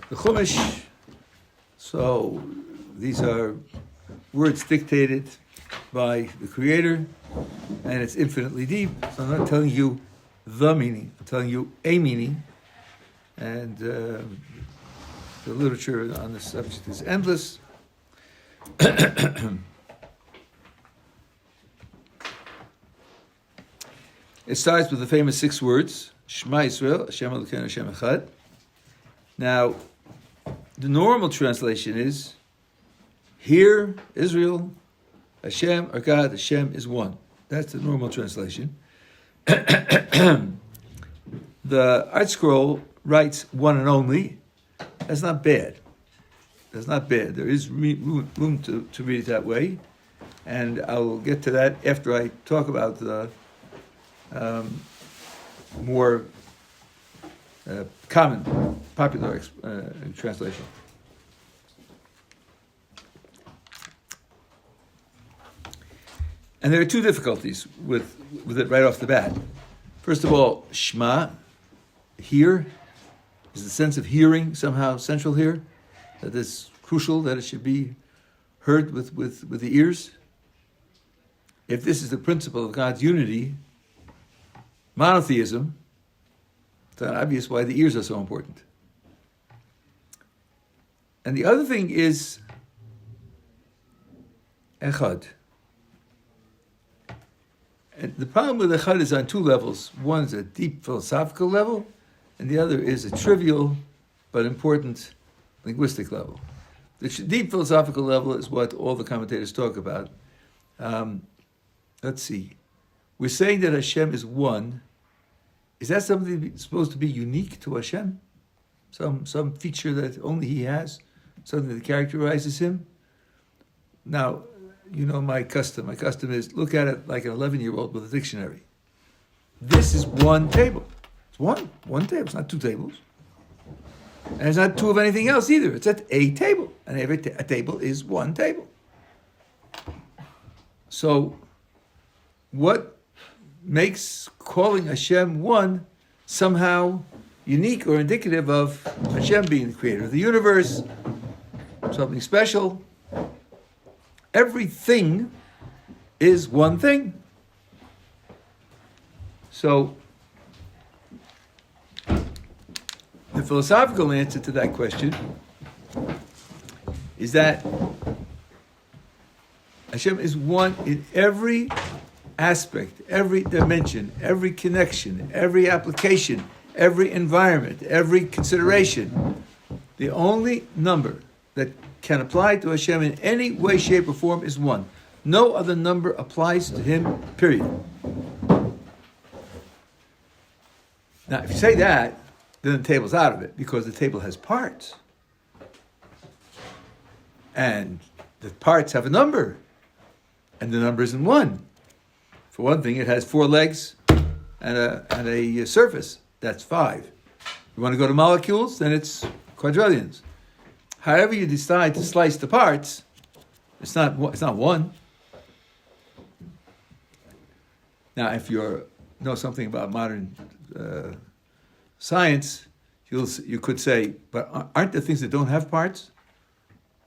the Chumash. So these are words dictated by the Creator, and it's infinitely deep. So I'm not telling you the meaning, I'm telling you a meaning. And the literature on this subject is endless. It starts with the famous 6 words, Shema Yisrael, Hashem Elokeinu Hashem Echad. Now, the normal translation is, Hear, Israel, Hashem, our God, Hashem is one. That's the normal translation. The Art Scroll writes one and only. That's not bad. That's not bad. There is room to read it that way. And I'll get to that after I talk about the more common, popular translation. And there are 2 difficulties with it right off the bat. First of all, Shema, hear, is the sense of hearing somehow central here? That is crucial, that it should be heard with the ears? If this is the principle of God's unity, monotheism, it's not obvious why the ears are so important. And the other thing is Echad. And the problem with Echad is on 2 levels. One is a deep philosophical level, and the other is a trivial but important linguistic level. The deep philosophical level is what all the commentators talk about. Let's see. We're saying that Hashem is one. Is that something that's supposed to be unique to Hashem? Some feature that only He has? Something that characterizes Him? Now, you know my custom. My custom is look at it like an 11-year-old with a dictionary. This is one table. It's one table. It's not 2 tables. And it's not 2 of anything else either. It's at a table. And a table is one table. So, what makes calling Hashem one somehow unique or indicative of Hashem being the creator of the universe, something special? Everything is one thing. So, the philosophical answer to that question is that Hashem is one in every aspect, every dimension, every connection, every application, every environment, every consideration. The only number that can apply to Hashem in any way, shape, or form is 1. No other number applies to Him, period. Now, if you say that, then the table's out of it, because the table has parts. And the parts have a number, and the number isn't 1. For one thing, it has 4 legs and a surface. That's 5. You want to go to molecules, then it's quadrillions. However you decide to slice the parts, it's not 1. Now, if you know something about modern science, you could say, but aren't there things that don't have parts?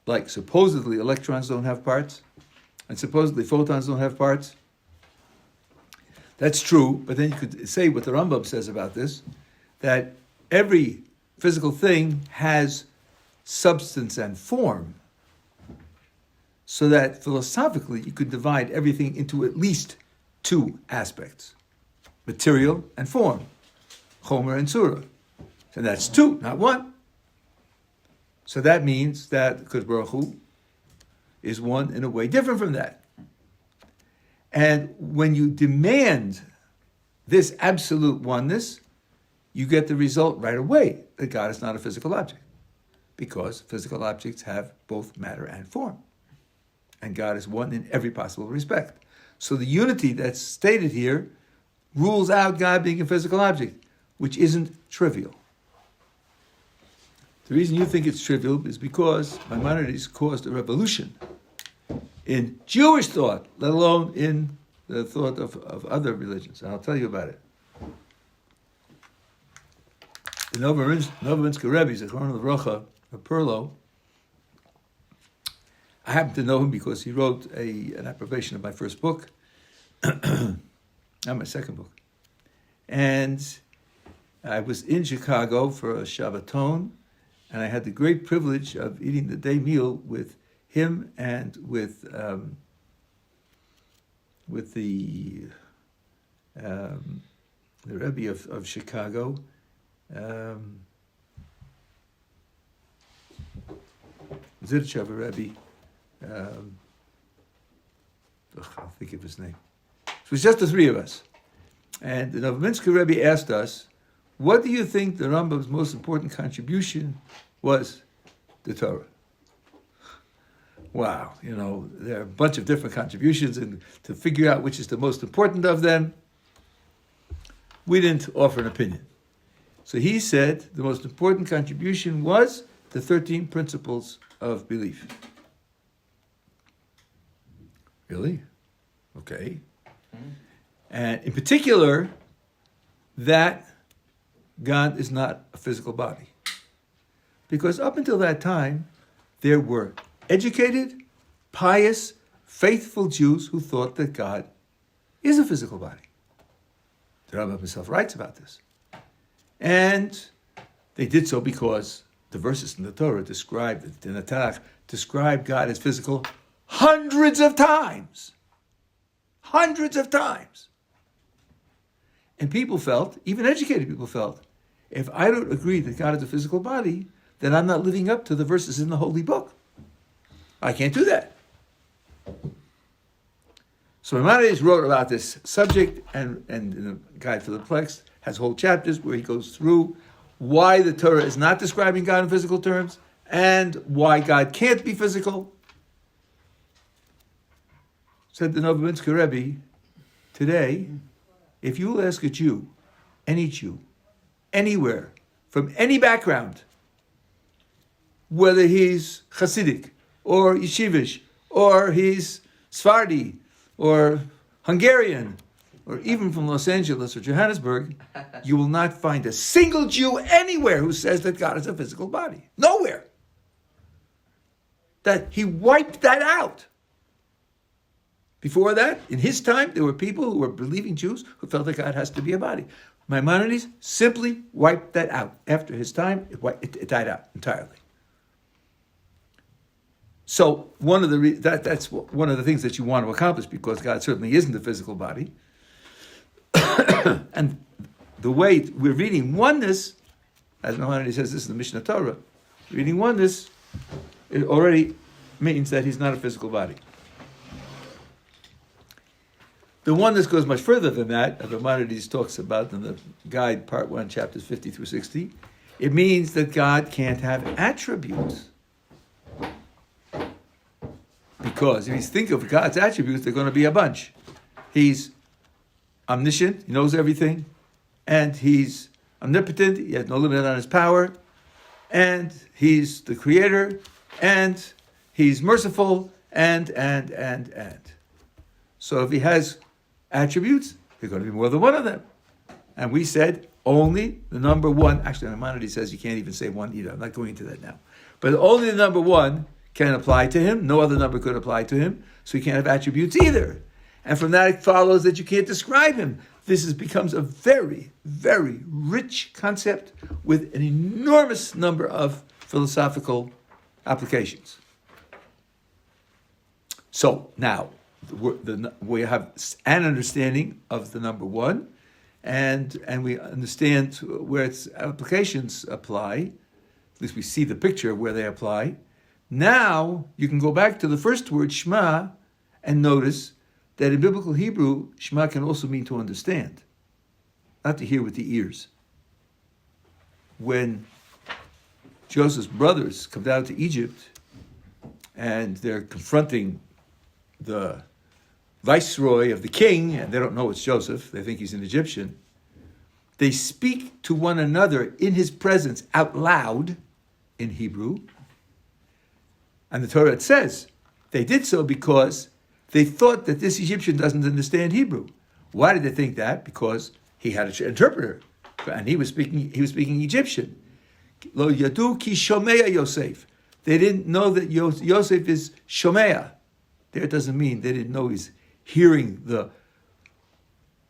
Like supposedly electrons don't have parts, and supposedly photons don't have parts. That's true, but then you could say what the Rambam says about this, that every physical thing has substance and form, so that philosophically you could divide everything into at least 2 aspects, material and form, chomer and surah. And that's 2, not 1. So that means that Kadosh Baruch Hu is one in a way different from that. And when you demand this absolute oneness, you get the result right away that God is not a physical object, because physical objects have both matter and form. And God is one in every possible respect. So the unity that's stated here rules out God being a physical object, which isn't trivial. The reason you think it's trivial is because Maimonides caused a revolution in Jewish thought, let alone in the thought of other religions. And I'll tell you about it. Novominsker Rebbe, Zechron L'Vrocha, of Perlo. I happen to know him because he wrote an approbation of my first book, and my second book. And I was in Chicago for a Shabbaton, and I had the great privilege of eating the day meal with him and with the Rebbe of Chicago. Zirchav Rebbe. I'll think of his name. It was just the three of us. And the Novominsker Rebbe asked us, what do you think the Rambam's most important contribution was to Torah? Wow, there are a bunch of different contributions, and to figure out which is the most important of them, we didn't offer an opinion. So he said the most important contribution was the 13 principles of belief. Really? Okay. And in particular, that God is not a physical body. Because up until that time, there were educated, pious, faithful Jews who thought that God is a physical body. The Rabbi himself writes about this. And they did so because the verses in the Torah describe God as physical hundreds of times. Hundreds of times. And people felt, even educated people felt, if I don't agree that God is a physical body, then I'm not living up to the verses in the Holy Book. I can't do that. So Maimonides wrote about this subject, and in the Guide for the Perplexed has whole chapters where he goes through why the Torah is not describing God in physical terms, and why God can't be physical. Said the Novominsker Rebbe, today, if you will ask a Jew, any Jew, anywhere, from any background, whether he's Hasidic, or Yeshivish, or he's Sephardi, or Hungarian, or even from Los Angeles or Johannesburg, you will not find a single Jew anywhere who says that God is a physical body. Nowhere. That he wiped that out. Before that, in his time, there were people who were believing Jews who felt that God has to be a body. Maimonides simply wiped that out. After his time, it died out entirely. So that's one of the things that you want to accomplish, because God certainly isn't a physical body. And the way we're reading oneness, as Maimonides says this in the Mishnah Torah, reading oneness, it already means that he's not a physical body. The oneness goes much further than that, as Maimonides talks about in the Guide, Part 1, chapters 50 through 60. It means that God can't have attributes. Because if you think of God's attributes, they're going to be a bunch. He's omniscient, he knows everything, and he's omnipotent, he has no limit on his power, and he's the creator, and he's merciful, and. So if he has attributes, there's going to be more than one of them. And we said only the number one, actually Maimonides says you can't even say one either, I'm not going into that now. But only the number one can apply to him, no other number could apply to him, so he can't have attributes either. And from that it follows that you can't describe him. This becomes a very, very rich concept with an enormous number of philosophical applications. So now, we have an understanding of the number one, and we understand where its applications apply. At least we see the picture of where they apply. Now, you can go back to the first word, Shema, and notice that in biblical Hebrew, Shema can also mean to understand, not to hear with the ears. When Joseph's brothers come down to Egypt, and they're confronting the viceroy of the king, and they don't know it's Joseph, they think he's an Egyptian, they speak to one another in his presence out loud in Hebrew. And the Torah says they did so because they thought that this Egyptian doesn't understand Hebrew. Why did they think that? Because he had an interpreter. and he was speaking Egyptian. Lo yadu ki shomea Yosef. They didn't know that Yosef is shomea. There it doesn't mean they didn't know he's hearing the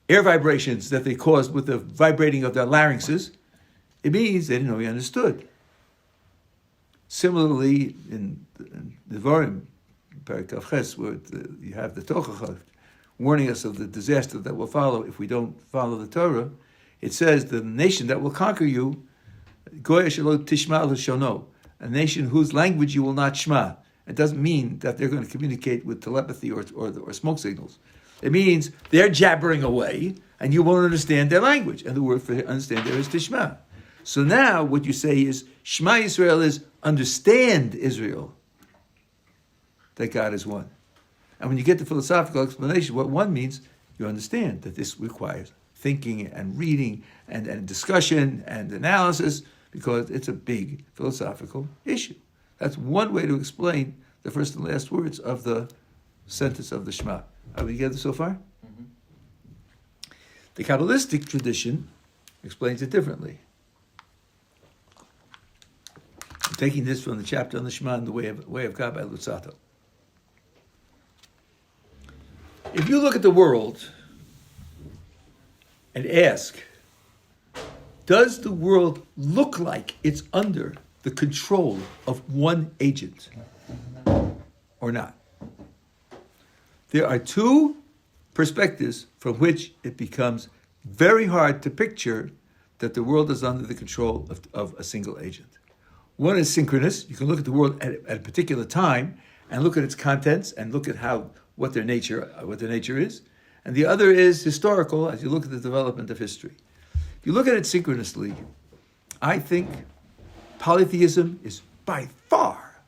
air vibrations that they caused with the vibrating of their larynxes. It means they didn't know he understood. Similarly, in the Devarim, Perek Ches, where you have the Tochacha warning us of the disaster that will follow if we don't follow the Torah, it says the nation that will conquer you, Goy Shelo Tishma L'Shono, a nation whose language you will not shma. It doesn't mean that they're going to communicate with telepathy or smoke signals. It means they're jabbering away, and you won't understand their language. And the word for understand there is tishma. So now what you say is, Shema Yisrael is understand Israel, that God is one. And when you get the philosophical explanation, what one means, you understand that this requires thinking and reading and discussion and analysis, because it's a big philosophical issue. That's one way to explain the first and last words of the sentence of the Shema. Are we together so far? Mm-hmm. The Kabbalistic tradition explains it differently. I'm taking this from the chapter on the Shema and the Way of God by Luzzatto. If you look at the world and ask, does the world look like it's under the control of one agent or not? There are two perspectives from which it becomes very hard to picture that the world is under the control of a single agent. One is synchronous. You can look at the world at a particular time and look at its contents and look at what their nature is. And the other is historical, as you look at the development of history. If you look at it synchronously, I think polytheism is by far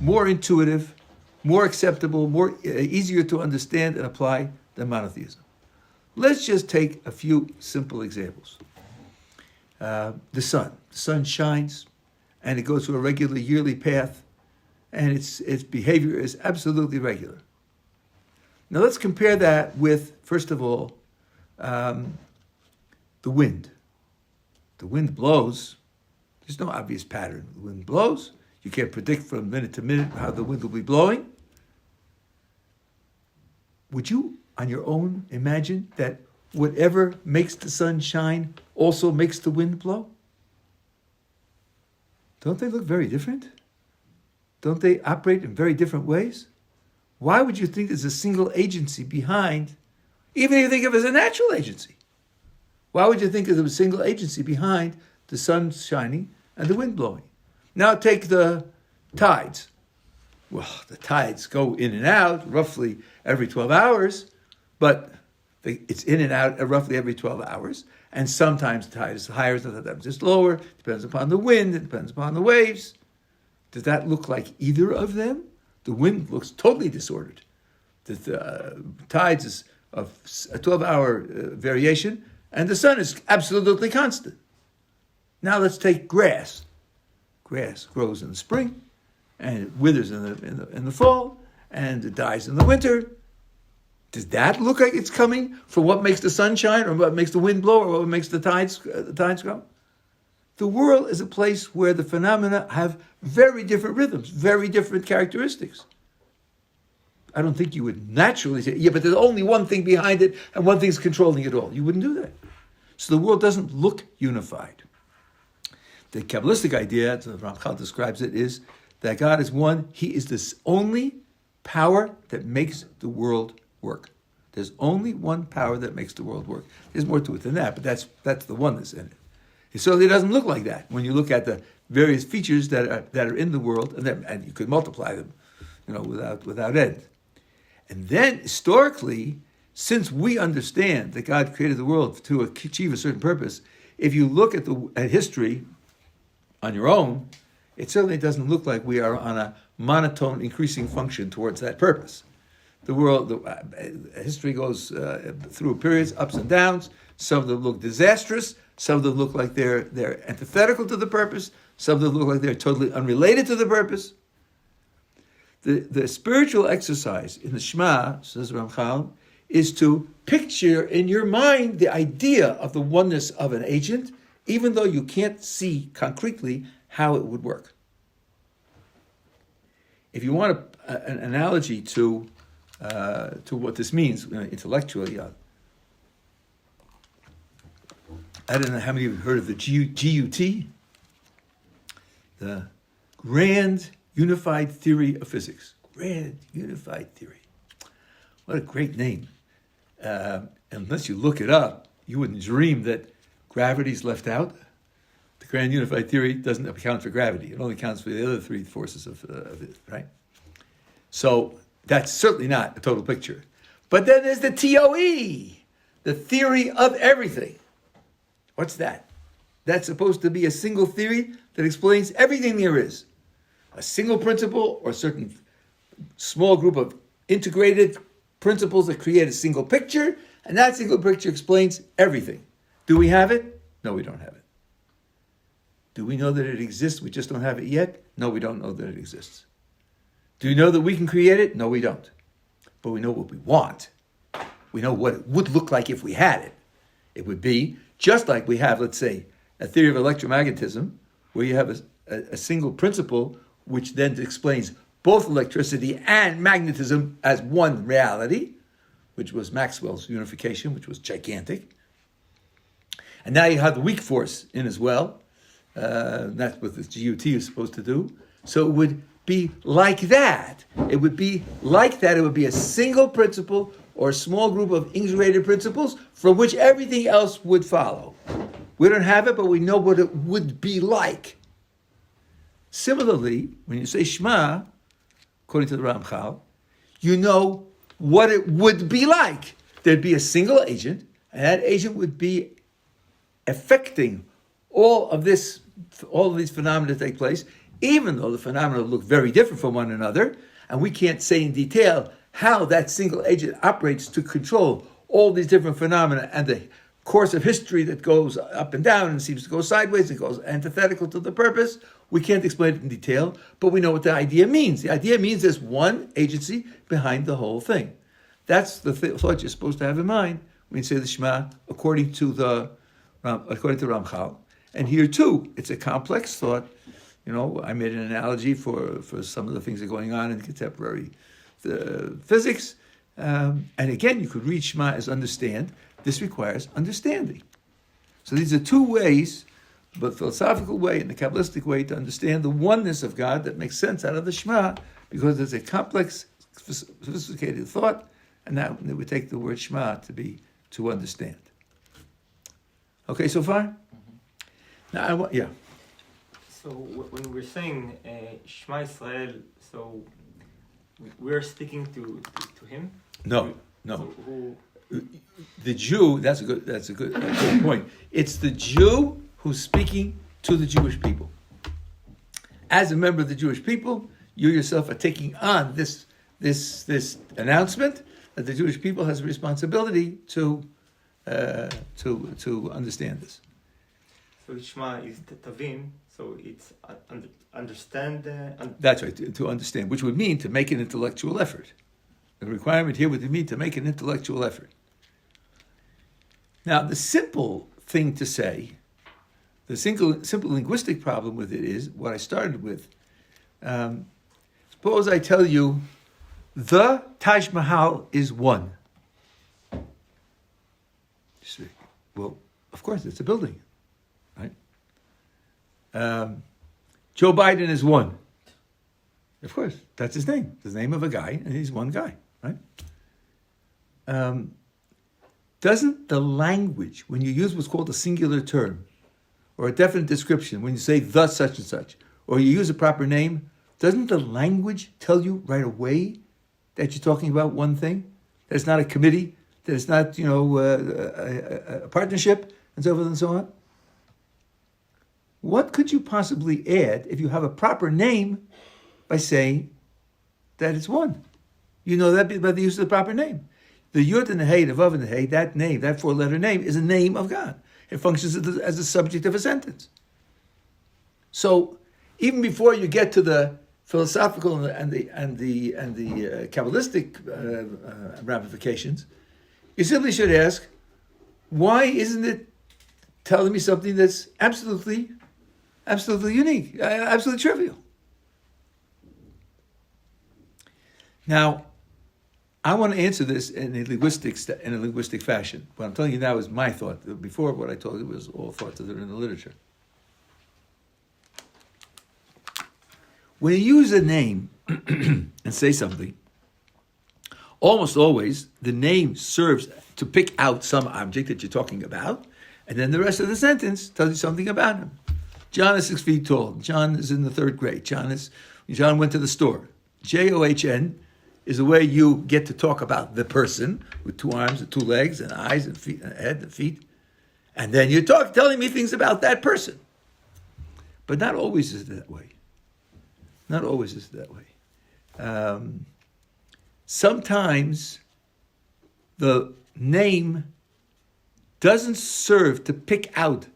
more intuitive, more acceptable, more easier to understand and apply than monotheism. Let's just take a few simple examples. The sun shines, and it goes through a regular yearly path, and its behavior is absolutely regular. Now let's compare that with, first of all, the wind. The wind blows. There's no obvious pattern. The wind blows. You can't predict from minute to minute how the wind will be blowing. Would you, on your own, imagine that whatever makes the sun shine also makes the wind blow? Don't they look very different? Don't they operate in very different ways? Why would you think there's a single agency behind, even if you think of it as a natural agency? Why would you think there's a single agency behind the sun shining and the wind blowing? Now take the tides. Well, the tides go in and out roughly every 12 hours, but it's in and out roughly every 12 hours. And sometimes the tide is higher, sometimes it's lower. It depends upon the wind, it depends upon the waves. Does that look like either of them? The wind looks totally disordered. The tides is a 12-hour variation, and the sun is absolutely constant. Now let's take grass. Grass grows in the spring, and it withers in the fall, and it dies in the winter. Does that look like it's coming from what makes the sun shine, or what makes the wind blow, or what makes the tides go? The world is a place where the phenomena have very different rhythms, very different characteristics. I don't think you would naturally say, yeah, but there's only one thing behind it, and one thing's controlling it all. You wouldn't do that. So the world doesn't look unified. The Kabbalistic idea, as Ramchal describes it, is that God is one. He is the only power that makes the world work. There's only one power that makes the world work. There's more to it than that, but that's the oneness in it. It certainly doesn't look like that when you look at the various features that are in the world, and you could multiply them, without end. And then historically, since we understand that God created the world to achieve a certain purpose, if you look at history on your own, it certainly doesn't look like we are on a monotone increasing function towards that purpose. The world, history goes through periods, ups and downs. Some of them look disastrous. Some of them look like they're antithetical to the purpose. Some of them look like they're totally unrelated to the purpose. The spiritual exercise in the Shema, says Ramchal, is to picture in your mind the idea of the oneness of an agent even though you can't see concretely how it would work. If you want an analogy to what this means intellectually, I don't know how many of you have heard of the GUT, the Grand Unified Theory of Physics. Grand Unified Theory. What a great name. Unless you look it up, you wouldn't dream that gravity's left out. The Grand Unified Theory doesn't account for gravity. It only accounts for the other three forces of it, right? So that's certainly not a total picture. But then there's the TOE, the theory of everything. What's that? That's supposed to be a single theory that explains everything there is. A single principle or a certain small group of integrated principles that create a single picture, and that single picture explains everything. Do we have it? No, we don't have it. Do we know that it exists? We just don't have it yet? No, we don't know that it exists. Do we know that we can create it? No, we don't. But we know what we want. We know what it would look like if we had it. It would be just like we have, let's say, a theory of electromagnetism, where you have a single principle which then explains both electricity and magnetism as one reality, which was Maxwell's unification, which was gigantic. And now you have the weak force in as well. That's what the GUT is supposed to do. So it would be like that. It would be like that. It would be a single principle or a small group of integrated principles from which everything else would follow. We don't have it, but we know what it would be like. Similarly, when you say Shema, according to the Ramchal, you know what it would be like. There'd be a single agent, and that agent would be affecting all of these phenomena that take place, even though the phenomena look very different from one another, and we can't say in detail how that single agent operates to control all these different phenomena and the course of history that goes up and down and seems to go sideways and goes antithetical to the purpose. We can't explain it in detail, but we know what the idea means. The idea means there's one agency behind the whole thing. That's the thought you're supposed to have in mind when you say the Shema according to Ramchal. And here too, it's a complex thought. I made an analogy for some of the things that are going on in contemporary physics. And again, you could read Shema as understand. This requires understanding. So these are two ways, the philosophical way and the Kabbalistic way, to understand the oneness of God that makes sense out of the Shema, because it's a complex, sophisticated thought, and that we take the word Shema to understand. Okay, so far? Mm-hmm. Now, yeah. So when we're saying Shema Israel, so we're speaking to him? No. So the Jew, that's a good point. It's the Jew who's speaking to the Jewish people. As a member of the Jewish people, you yourself are taking on this announcement that the Jewish people has a responsibility to understand this. So Shema is tavin, so it's understand. That's right, to understand, which would mean to make an intellectual effort. The requirement here would mean to make an intellectual effort. Now, the simple thing to say, the simple linguistic problem with it is what I started with. Suppose I tell you, the Taj Mahal is one. You say, well, of course, it's a building, right? Joe Biden is one. Of course, that's his name. It's the name of a guy, and he's one guy, right? Doesn't the language, when you use what's called a singular term, or a definite description, when you say the such and such, or you use a proper name, doesn't the language tell you right away that you're talking about one thing? That it's not a committee, that it's not, a partnership, and so forth and so on? What could you possibly add if you have a proper name by saying that it's one? You know that by the use of the proper name. The Yud and the Hey, the Vav and the Hey, that name, that four-letter name, is a name of God. It functions as a subject of a sentence. So even before you get to the philosophical and the Kabbalistic ramifications, you simply should ask, why isn't it telling me something that's absolutely unique, absolutely trivial. Now, I want to answer this in a linguistic fashion. What I'm telling you now is my thought. Before, what I told you was all thoughts that are in the literature. When you use a name and say something, almost always the name serves to pick out some object that you're talking about, and then the rest of the sentence tells you something about him. John is 6 feet tall. John is in the 3rd grade. John went to the store. John is the way you get to talk about the person with 2 arms and 2 legs and eyes and feet and head and feet. And then you're telling me things about that person. But not always is it that way. Not always is it that way. Sometimes the name doesn't serve to pick out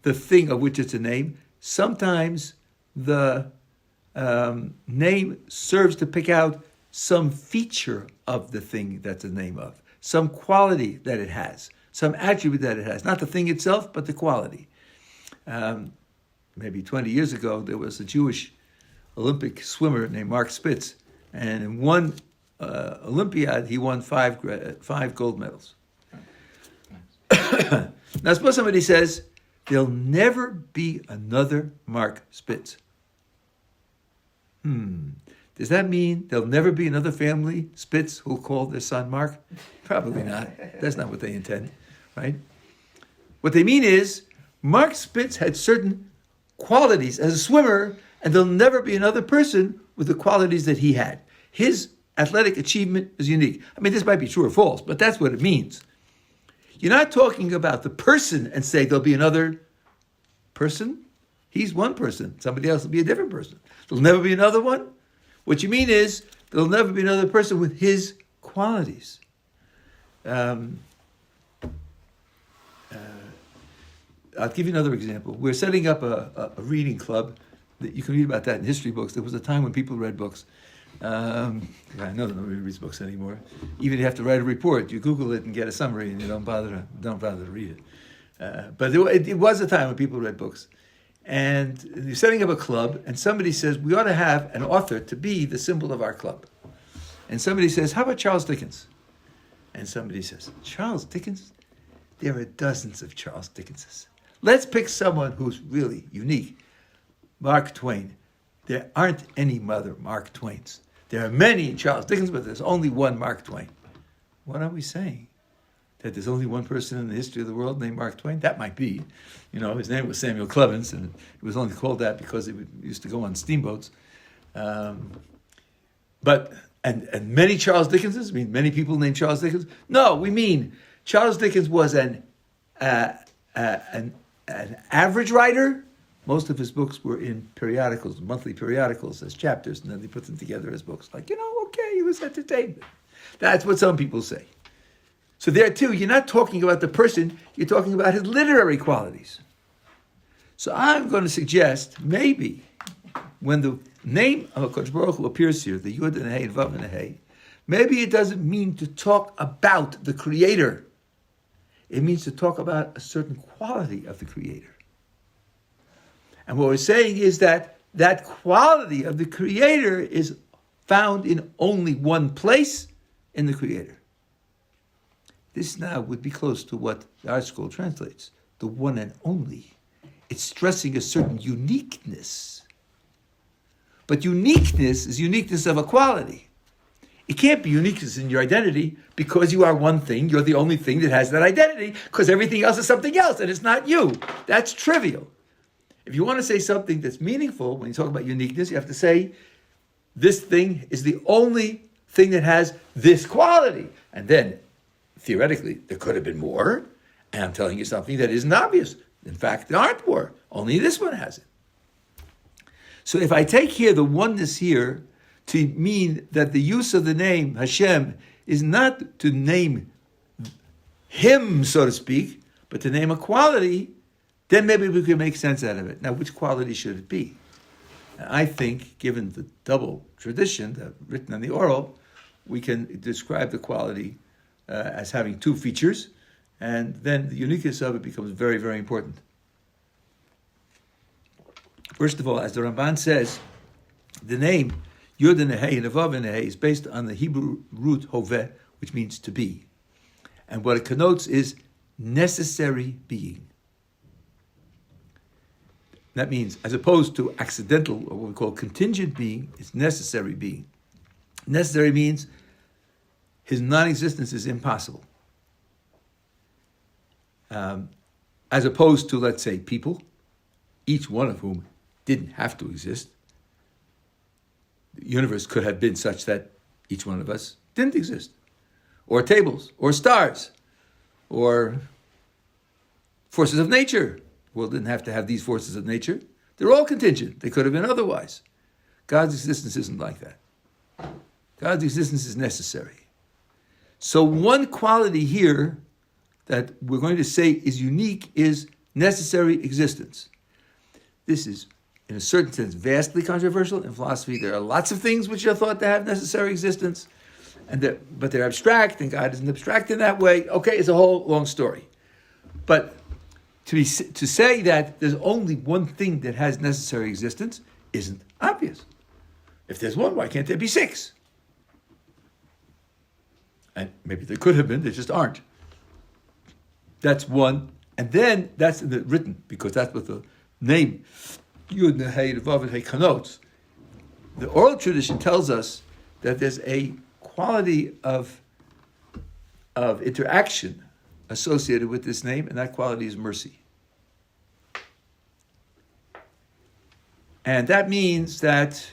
the thing of which it's a name. Sometimes the name serves to pick out some feature of the thing that's the name of, some quality that it has, some attribute that it has. Not the thing itself, but the quality. Maybe 20 years ago, there was a Jewish Olympic swimmer named Mark Spitz, and in one Olympiad, he won 5 gold medals. Now, suppose somebody says, there'll never be another Mark Spitz. Does that mean there'll never be another family Spitz who'll call their son Mark? Probably not. That's not what they intend, right? What they mean is, Mark Spitz had certain qualities as a swimmer, and there'll never be another person with the qualities that he had. His athletic achievement is unique. I mean, this might be true or false, but that's what it means. You're not talking about the person and say there'll be another person. He's one person. Somebody else will be a different person. There'll never be another one. What you mean is there'll never be another person with his qualities. I'll give you another example. We're setting up a reading club. You can read about that in history books. There was a time when people read books. I know that nobody reads books anymore. Even if you have to write a report, you Google it and get a summary, and you don't bother to read it. But it was a time when people read books. And you're setting up a club, and somebody says, we ought to have an author to be the symbol of our club. And somebody says, how about Charles Dickens? And somebody says, Charles Dickens? There are dozens of Charles Dickenses. Let's pick someone who's really unique. Mark Twain. There aren't any other Mark Twains. There are many Charles Dickens, but there's only one Mark Twain. What are we saying? That there's only one person in the history of the world named Mark Twain? That might be. His name was Samuel Clemens, and it was only called that because he used to go on steamboats. But many Charles Dickenses? I mean, many people named Charles Dickens? No, we mean Charles Dickens was an average writer. Most of his books were in periodicals, monthly periodicals, as chapters, and then they put them together as books. Like, okay, he was entertainment. That's what some people say. So there too, you're not talking about the person, you're talking about his literary qualities. So I'm going to suggest, maybe, when the name of HaKadosh Baruch Hu appears here, the Yud and the Hey and Vav and the Hey, maybe it doesn't mean to talk about the Creator. It means to talk about a certain quality of the Creator. And what we're saying is that quality of the Creator is found in only one place, in the Creator. This now would be close to what the Art Scroll translates, the one and only. It's stressing a certain uniqueness. But uniqueness is uniqueness of a quality. It can't be uniqueness in your identity because you are one thing, you're the only thing that has that identity, because everything else is something else and it's not you. That's trivial. If you want to say something that's meaningful, when you talk about uniqueness, you have to say, this thing is the only thing that has this quality. And then, theoretically, there could have been more, and I'm telling you something that isn't obvious. In fact, there aren't more. Only this one has it. So if I take here the oneness here to mean that the use of the name Hashem is not to name him, so to speak, but to name a quality, then maybe we can make sense out of it. Now, which quality should it be? I think, given the double tradition, the written and the oral, we can describe the quality as having 2 features. And then the uniqueness of it becomes very, very important. First of all, as the Ramban says, the name Yud and Hey and Vav and Hey is based on the Hebrew root Hoveh, which means to be. And what it connotes is necessary being. That means, as opposed to accidental, or what we call contingent being, it's necessary being. Necessary means his non-existence is impossible. As opposed to, let's say, people, each one of whom didn't have to exist. The universe could have been such that each one of us didn't exist. Or tables, or stars, or forces of nature. The world didn't have to have these forces of nature. They're all contingent. They could have been otherwise. God's existence isn't like that. God's existence is necessary. So one quality here that we're going to say is unique is necessary existence. This is, in a certain sense, vastly controversial. In philosophy, there are lots of things which are thought to have necessary existence, but they're abstract, and God isn't abstract in that way. Okay, it's a whole long story. But to say that there's only one thing that has necessary existence isn't obvious. If there's one, why can't there be six? And maybe there could have been, there just aren't. That's one. And then that's written, because that's what the name Yud Nehei Vav Hey connotes. The oral tradition tells us that there's a quality of interaction associated with this name, and that quality is mercy. And that means that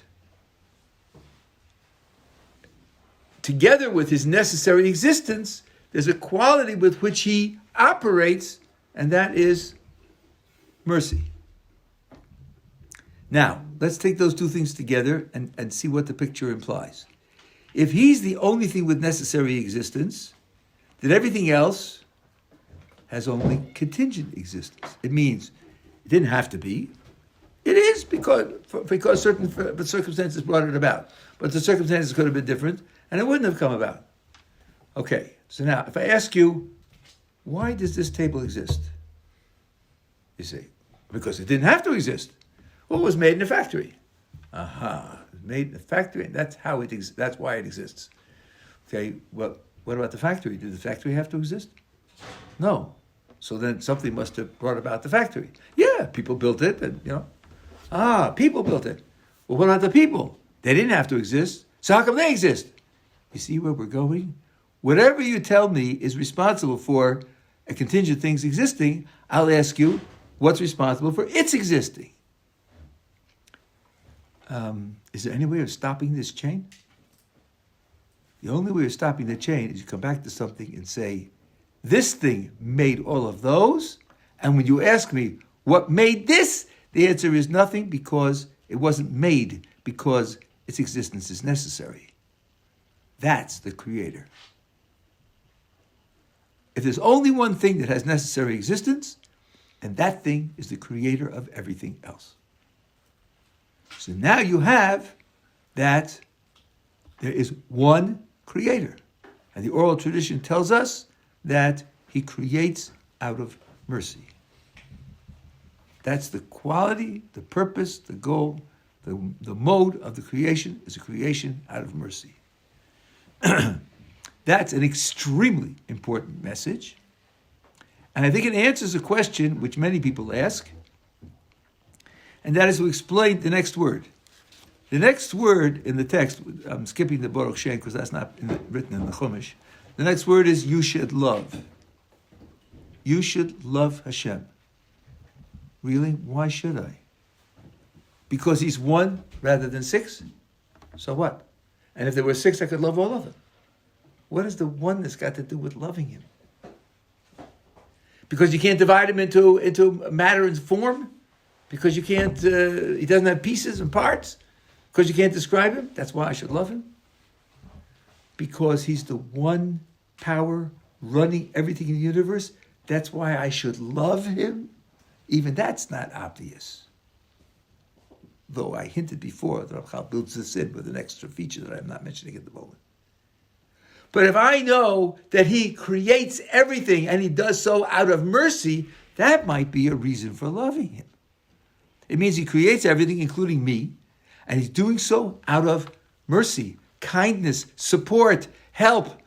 together with his necessary existence, there's a quality with which he operates, and that is mercy. Now, let's take those two things together and see what the picture implies. If he's the only thing with necessary existence, then everything else has only contingent existence. It means it didn't have to be. It is because certain circumstances brought it about. But the circumstances could have been different, and it wouldn't have come about. Okay, so now, if I ask you, why does this table exist? You say, because it didn't have to exist. Well, it was made in a factory. Aha, it was made in a factory, and that's why it exists. Okay, well, what about the factory? Did the factory have to exist? No. So then something must have brought about the factory. Yeah, people built it, and people built it. Well, what about the people? They didn't have to exist, so how come they exist? You see where we're going? Whatever you tell me is responsible for a contingent thing's existing, I'll ask you, what's responsible for its existing? Is there any way of stopping this chain? The only way of stopping the chain is you come back to something and say, this thing made all of those, and when you ask me, what made this? The answer is nothing, because it wasn't made because its existence is necessary. That's the creator. If there's only one thing that has necessary existence, then that thing is the creator of everything else. So now you have that there is one creator. And the oral tradition tells us that he creates out of mercy. That's the quality, the purpose, the goal, the mode of the creation is a creation out of mercy. That's an extremely important message. And I think it answers a question which many people ask, and that is to explain the next word. The next word in the text, I'm skipping the Baruch Shem because that's not written in the Chumash. The next word is you should love. You should love Hashem. Really? Why should I? Because he's one rather than six? So what? And if there were six, I could love all of them. What has the oneness got to do with loving him? Because you can't divide him into matter and form? Because you can't, he doesn't have pieces and parts? Because you can't describe him? That's why I should love him? Because he's the one power running everything in the universe? That's why I should love him? Even that's not obvious. Though I hinted before that Ramchal builds this in with an extra feature that I'm not mentioning at the moment. But if I know that he creates everything and he does so out of mercy, that might be a reason for loving him. It means he creates everything, including me, and he's doing so out of mercy, kindness, support, help.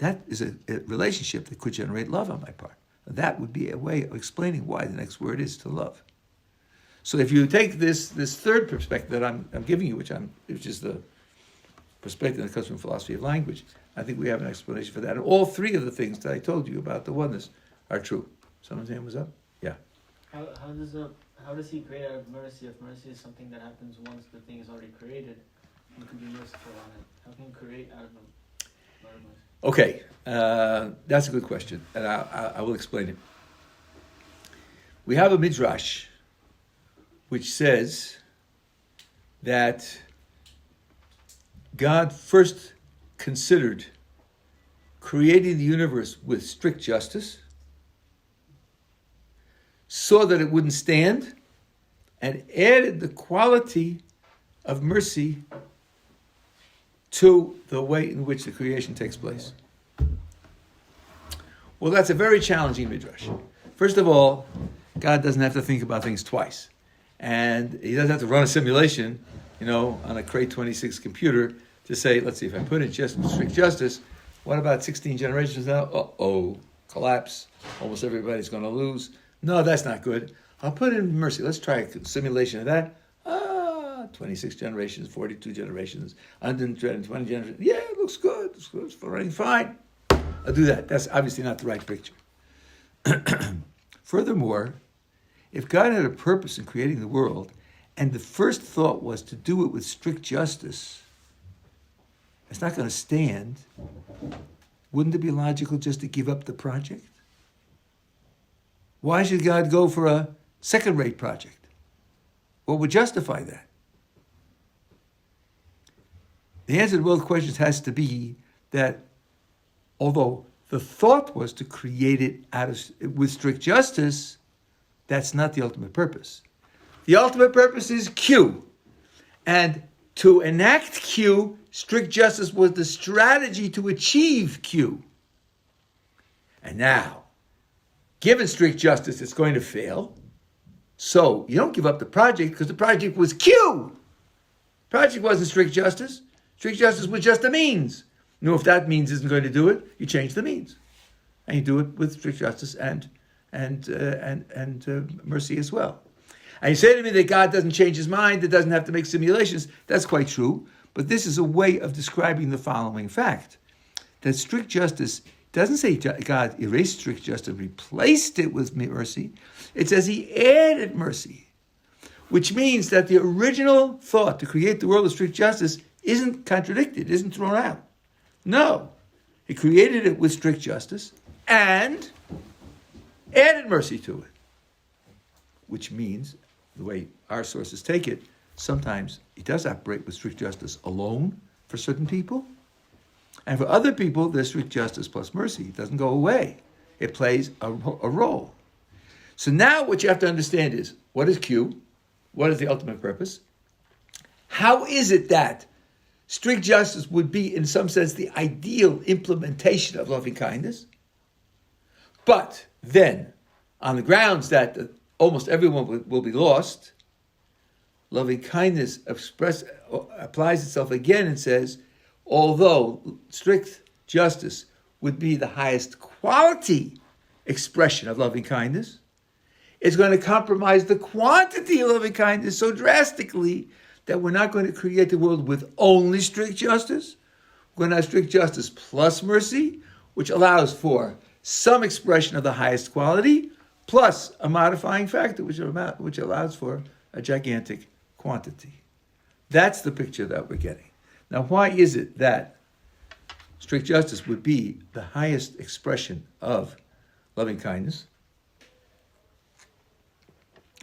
That is a relationship that could generate love on my part. That would be a way of explaining why the next word is to love. So if you take this third perspective that I'm giving you, which is the perspective that comes from philosophy of language, I think we have an explanation for that. And all three of the things that I told you about the oneness are true. Someone's hand was up? Yeah. How does he create out of mercy? If mercy is something that happens once the thing is already created, you can be merciful on it. How can you create out of mercy? Okay, that's a good question, and I will explain it. We have a midrash which says that God first considered creating the universe with strict justice, saw that it wouldn't stand, and added the quality of mercy to the way in which the creation takes place. Well, that's a very challenging midrash. First of all, God doesn't have to think about things twice. And he doesn't have to run a simulation, on a Cray 26 computer to say, let's see, if I put in just strict justice, what about 16 generations now? Uh-oh, collapse. Almost everybody's going to lose. No, that's not good. I'll put in mercy. Let's try a simulation of that. 26 generations, 42 generations, 120 generations. Yeah, it looks good. It's running fine. I'll do that. That's obviously not the right picture. Furthermore, if God had a purpose in creating the world, and the first thought was to do it with strict justice, it's not going to stand. Wouldn't it be logical just to give up the project? Why should God go for a second-rate project? What would justify that? The answer to both questions has to be that although the thought was to create it with strict justice, that's not the ultimate purpose. The ultimate purpose is Q. And to enact Q, strict justice was the strategy to achieve Q. And now, given strict justice, it's going to fail. So you don't give up the project because the project was Q. The project wasn't strict justice. Strict justice was just a means. If that means isn't going to do it, you change the means. And you do it with strict justice and mercy as well. And you say to me that God doesn't change his mind, that doesn't have to make simulations. That's quite true. But this is a way of describing the following fact. That strict justice doesn't say God erased strict justice, replaced it with mercy. It says he added mercy. Which means that the original thought to create the world of strict justice isn't contradicted, isn't thrown out. No. He created it with strict justice and added mercy to it. Which means, the way our sources take it, sometimes he does operate with strict justice alone for certain people. And for other people, there's strict justice plus mercy. It doesn't go away. It plays a role. So now what you have to understand is, what is Q? What is the ultimate purpose? How is it that strict justice would be, in some sense, the ideal implementation of loving kindness? But then, on the grounds that almost everyone will be lost, loving kindness applies itself again and says, although strict justice would be the highest quality expression of loving kindness, it's going to compromise the quantity of loving kindness so drastically that we're not going to create the world with only strict justice. We're going to have strict justice plus mercy, which allows for some expression of the highest quality, plus a modifying factor, which allows for a gigantic quantity. That's the picture that we're getting. Now, why is it that strict justice would be the highest expression of loving kindness?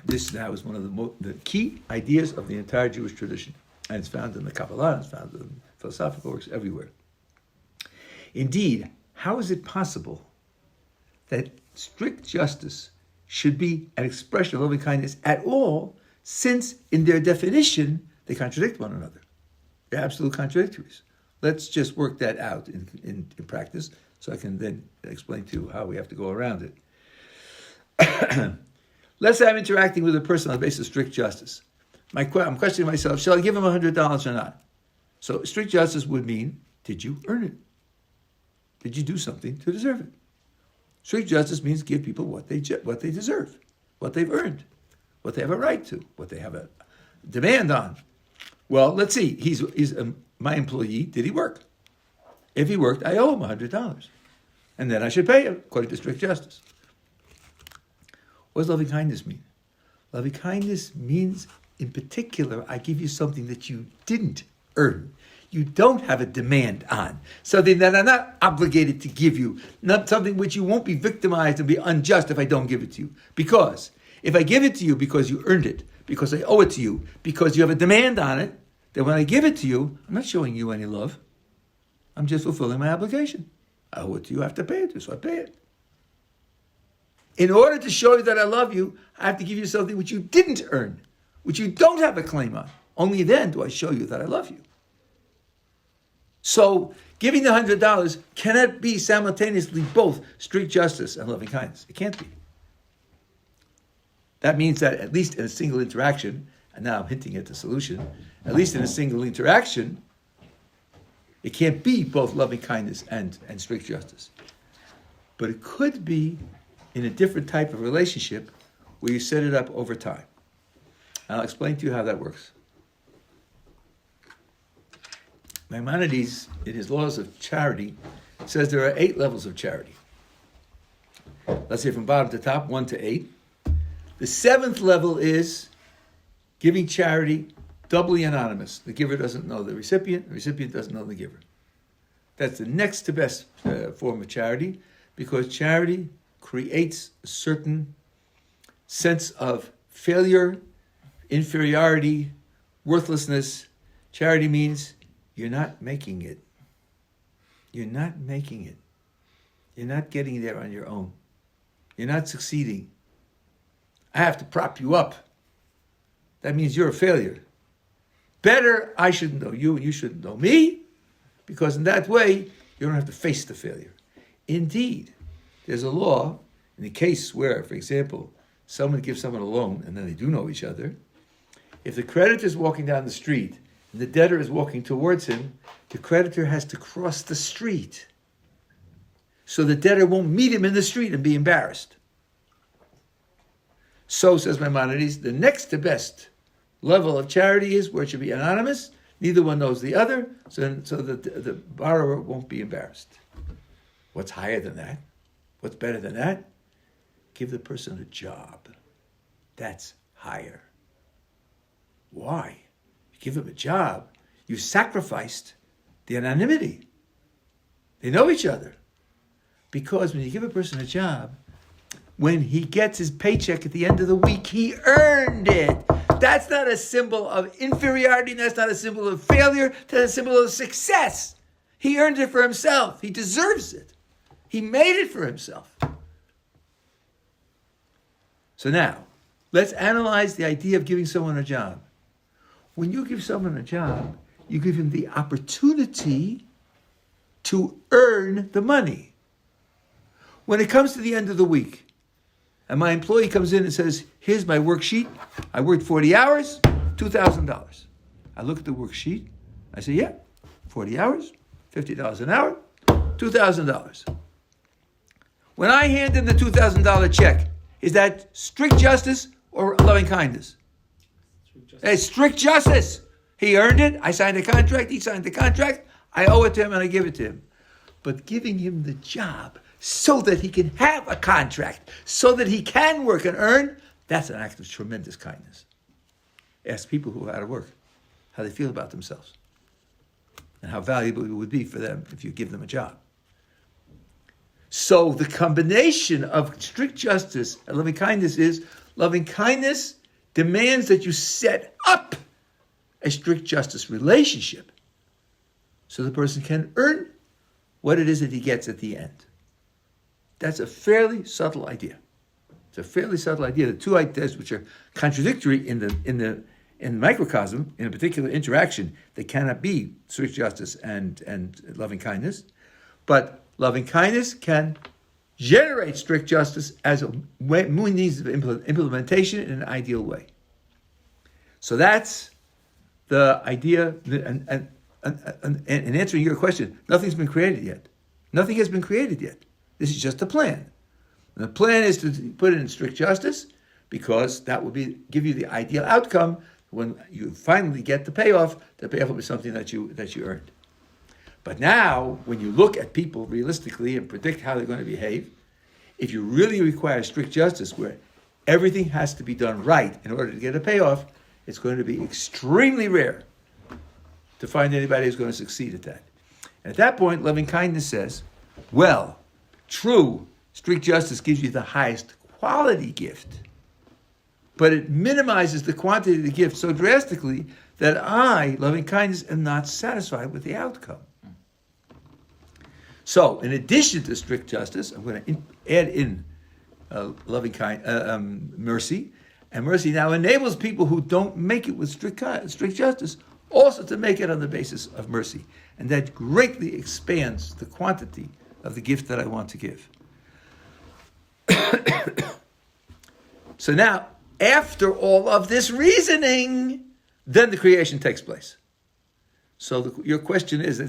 This now is one of the key ideas of the entire Jewish tradition. And it's found in the Kabbalah, it's found in philosophical works everywhere. Indeed, how is it possible that strict justice should be an expression of loving kindness at all, since in their definition, they contradict one another? They're absolute contradictories. Let's just work that out in practice, so I can then explain to you how we have to go around it. Let's say I'm interacting with a person on the basis of strict justice. I'm questioning myself, shall I give him $100 or not? So strict justice would mean, did you earn it? Did you do something to deserve it? Strict justice means give people what they deserve, what they've earned, what they have a right to, what they have a demand on. Well, let's see. He's my employee. Did he work? If he worked, I owe him $100, and then I should pay him according to strict justice. What does loving kindness mean? Loving kindness means, in particular, I give you something that you didn't earn. You don't have a demand on. Something that I'm not obligated to give you. Not something which you won't be victimized and be unjust if I don't give it to you. Because if I give it to you because you earned it, because I owe it to you, because you have a demand on it, then when I give it to you, I'm not showing you any love. I'm just fulfilling my obligation. I owe it to you, I have to pay it to you, so I pay it. In order to show you that I love you, I have to give you something which you didn't earn, which you don't have a claim on. Only then do I show you that I love you. So, giving the $100 cannot be simultaneously both strict justice and loving kindness. It can't be. That means that at least in a single interaction, and now I'm hinting at the solution, at least in a single interaction, it can't be both loving kindness and strict justice. But it could be in a different type of relationship where you set it up over time. And I'll explain to you how that works. Maimonides, in his Laws of Charity, says there are 8 levels of charity. Let's say from bottom to top, 1 to 8. The 7th level is giving charity doubly anonymous. The giver doesn't know the recipient doesn't know the giver. That's the next to best form of charity, because charity creates a certain sense of failure, inferiority, worthlessness. Charity means you're not making it. You're not making it. You're not getting there on your own. You're not succeeding. I have to prop you up. That means you're a failure. Better I shouldn't know you and you shouldn't know me, because in that way, you don't have to face the failure. Indeed, there's a law in the case where, for example, someone gives someone a loan and then they do know each other. If the creditor is walking down the street and the debtor is walking towards him, the creditor has to cross the street so the debtor won't meet him in the street and be embarrassed. So, says Maimonides, the next to best level of charity is where it should be anonymous, neither one knows the other, so that the borrower won't be embarrassed. What's higher than that? What's better than that? Give the person a job. That's higher. Why? You give them a job, you sacrificed the anonymity. They know each other. Because when you give a person a job, when he gets his paycheck at the end of the week, he earned it. That's not a symbol of inferiority. That's not a symbol of failure. That's a symbol of success. He earned it for himself. He deserves it. He made it for himself. So now, let's analyze the idea of giving someone a job. When you give someone a job, you give him the opportunity to earn the money. When it comes to the end of the week, and my employee comes in and says, here's my worksheet. I worked 40 hours, $2,000. I look at the worksheet. I say, yeah, 40 hours, $50 an hour, $2,000. When I hand him the $2,000 check, is that strict justice or loving kindness? It's strict justice. He earned it. I signed a contract. He signed the contract. I owe it to him and I give it to him. But giving him the job so that he can have a contract, so that he can work and earn, that's an act of tremendous kindness. Ask people who are out of work how they feel about themselves and how valuable it would be for them if you give them a job. So the combination of strict justice and loving kindness is, loving kindness demands that you set up a strict justice relationship so the person can earn what it is that he gets at the end. That's a fairly subtle idea. It's a fairly subtle idea. The two ideas which are contradictory in In microcosm, in a particular interaction, there cannot be strict justice and loving kindness, but loving kindness can generate strict justice as a means of implementation in an ideal way. So that's the idea, and in answering your question, nothing's been created yet. Nothing has been created yet. This is just a plan. And the plan is to put it in strict justice, because that will give you the ideal outcome when you finally get the payoff. The payoff will be something that you earned. But now, when you look at people realistically and predict how they're going to behave, if you really require strict justice, where everything has to be done right in order to get a payoff, it's going to be extremely rare to find anybody who's going to succeed at that. And at that point, loving kindness says, well, true, strict justice gives you the highest quality gift, but it minimizes the quantity of the gift so drastically that I, loving kindness, am not satisfied with the outcome. So, in addition to strict justice, I'm going to add in mercy, and mercy now enables people who don't make it with strict justice also to make it on the basis of mercy, and that greatly expands the quantity of the gift that I want to give. So now, after all of this reasoning, then the creation takes place. So your question is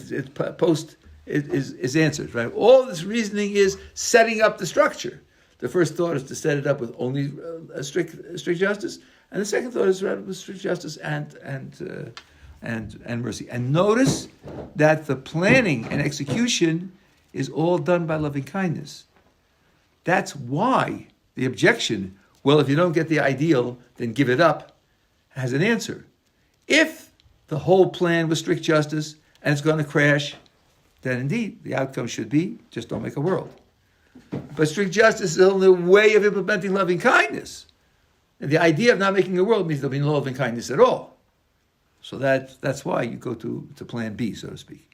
answered, right? All this reasoning is setting up the structure. The first thought is to set it up with only strict justice, and the second thought is to set it up with strict justice and mercy. And notice that the planning and execution is all done by loving kindness. That's why the objection, well, if you don't get the ideal, then give it up, has an answer. If the whole plan was strict justice and it's going to crash, then indeed the outcome should be just don't make a world. But strict justice is only a way of implementing loving kindness. And the idea of not making a world means there'll be no loving kindness at all. So that's why you go to plan B, so to speak.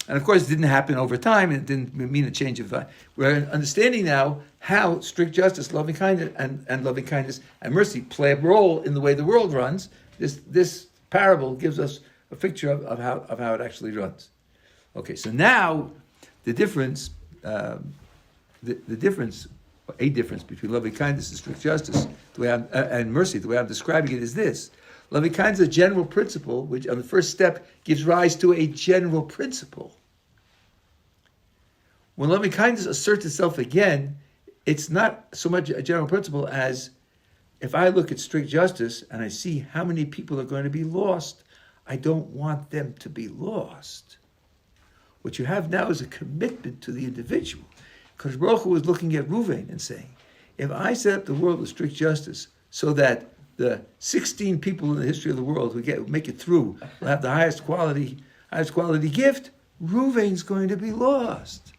And of course, it didn't happen over time, and it didn't mean a change of. We're understanding now how strict justice, loving kindness, and loving kindness and mercy play a role in the way the world runs. This parable gives us a picture of how it actually runs. Okay, so now the difference between loving kindness and strict justice, and mercy, the way I'm describing it is this. Loving kindness is a general principle, which on the first step gives rise to a general principle. When loving kindness asserts itself again, it's not so much a general principle as if I look at strict justice and I see how many people are going to be lost, I don't want them to be lost. What you have now is a commitment to the individual. Because Baruch Hu was looking at Ruvain and saying, if I set up the world with strict justice so that the 16 people in the history of the world who make it through will have the highest quality gift, Ruvain's going to be lost.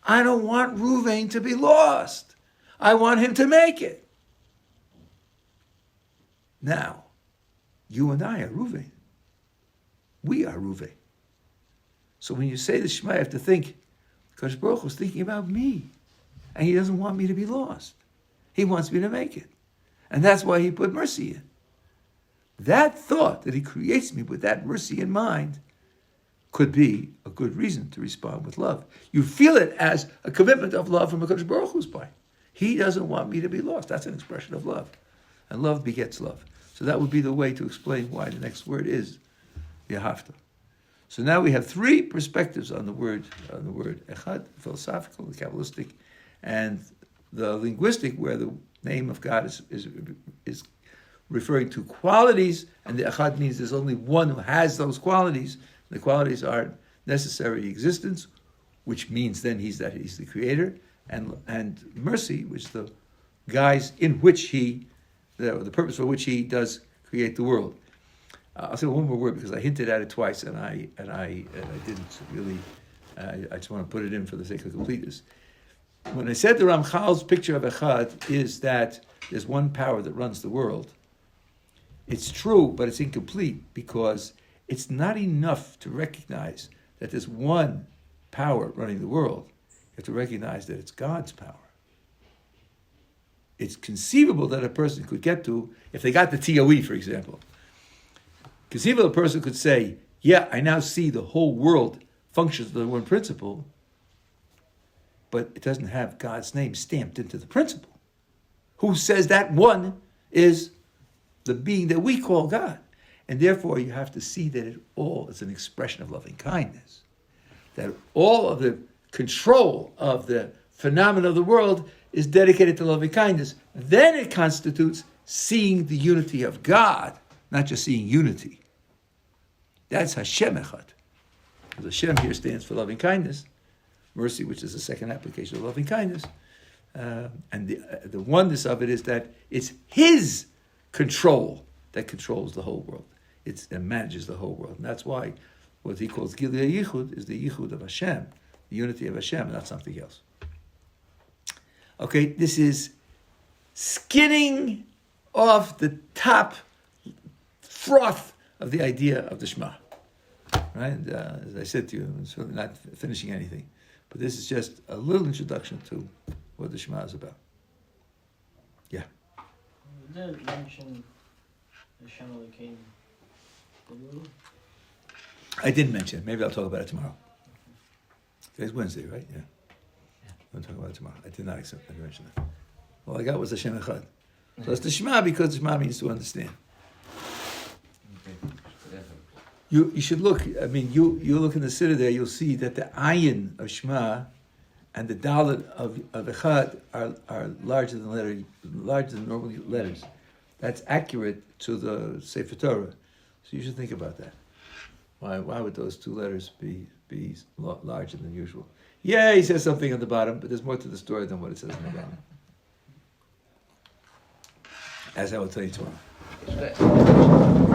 I don't want Ruvain to be lost. I want him to make it. Now, you and I are Ruvain. We are Ruvain. So when you say the Shema, you have to think, because Baruch was thinking about me, and he doesn't want me to be lost. He wants me to make it. And that's why he put mercy in. That thought that he creates me with that mercy in mind could be a good reason to respond with love. You feel it as a commitment of love from HaKadosh Baruch Hu's part. He doesn't want me to be lost. That's an expression of love. And love begets love. So that would be the way to explain why the next word is Yahavta. So now we have three perspectives on the word echad, philosophical, the Kabbalistic, and the linguistic, where the name of God is referring to qualities, and the echad means there's only one who has those qualities. The qualities are necessary existence, which means then he's the creator, and mercy, which the guise in which the purpose for which he does create the world. I'll say one more word because I hinted at it twice, and I didn't really. I just want to put it in for the sake of completeness. When I said the Ramchal's picture of Echad is that there's one power that runs the world, it's true, but it's incomplete because it's not enough to recognize that there's one power running the world. You have to recognize that it's God's power. It's conceivable that a person could get to, if they got the TOE, for example, Conceivably, a person could say, yeah, I now see the whole world functions of the one principle, but it doesn't have God's name stamped into the principle. Who says that one is the being that we call God? And therefore, you have to see that it all is an expression of loving kindness. That all of the control of the phenomena of the world is dedicated to loving kindness. Then it constitutes seeing the unity of God, not just seeing unity. That's Hashem Echad. The Hashem here stands for loving kindness, mercy, which is the second application of loving kindness. And the oneness of it is that it's His control that controls the whole world. It manages the whole world. And that's why what he calls Gilui Yichud is the Yichud of Hashem, the unity of Hashem, not something else. Okay, this is skinning off the top froth of the idea of the Shema. Right? And, as I said to you, I'm certainly not finishing anything. But this is just a little introduction to what the Shema is about. Yeah. You did mention the Shema that came. I didn't mention it. Maybe I'll talk about it tomorrow. Today's Wednesday, right? Yeah. I'll talk about it tomorrow. I did not mention that. All I got was Hashem Echad. So it's the Shema because the Shema means to understand. You should look. I mean, you look in the Siddur there. You'll see that the ayin of Shema and the dalet of Echad are larger than normal letters. That's accurate to the Sefer Torah. So you should think about that. Why would those two letters be larger than usual? Yeah, he says something on the bottom, but there's more to the story than what it says in the bottom. As I will tell you tomorrow.